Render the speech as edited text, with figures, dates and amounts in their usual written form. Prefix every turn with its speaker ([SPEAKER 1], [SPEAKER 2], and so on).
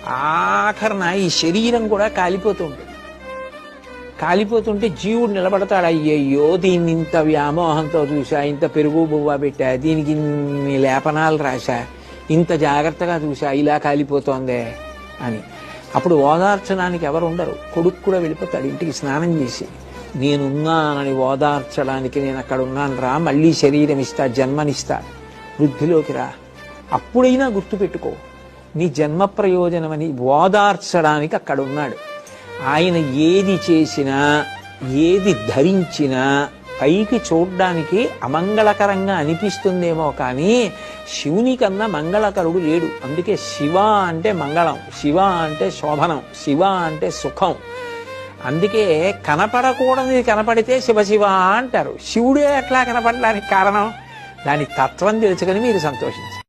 [SPEAKER 1] ఆఖరణ ఈ శరీరం కూడా కాలిపోతుంది. కాలిపోతుంటే జీవుడు నిలబడతాడు. అయ్యయ్యో దీన్ని ఇంత వ్యామోహంతో చూసా, ఇంత పెరుగు బువ్వ పెట్టా, దీనికి ఇన్ని లేపనాలు రాశా, ఇంత జాగ్రత్తగా చూసా, ఇలా కాలిపోతోందే అని. అప్పుడు ఓదార్చడానికి ఎవరు ఉండరు. కొడుకు కూడా వెళ్ళిపోతాడు ఇంటికి స్నానం చేసి. నేనున్నానని ఓదార్చడానికి నేను అక్కడ ఉన్నాను రా, మళ్ళీ శరీరం ఇస్తా, జన్మనిస్తా, వృద్ధిలోకి రా, అప్పుడైనా గుర్తుపెట్టుకో నీ జన్మ ప్రయోజనమని ఓదార్చడానికి అక్కడ ఉన్నాడు. ఆయన ఏది చేసినా ఏది ధరించినా పైకి చూడ్డానికి అమంగళకరంగా అనిపిస్తుందేమో కానీ శివుని కన్నా మంగళకరుడు లేడు. అందుకే శివ అంటే మంగళం, శివ అంటే శోభనం, శివ అంటే సుఖం. అందుకే కనపడకూడనిది కనపడితే శివ అంటారు. శివుడే ఎట్లా కనపడడానికి కారణం? దాని తత్వం తెలుసుకొని మీరు సంతోషించారు.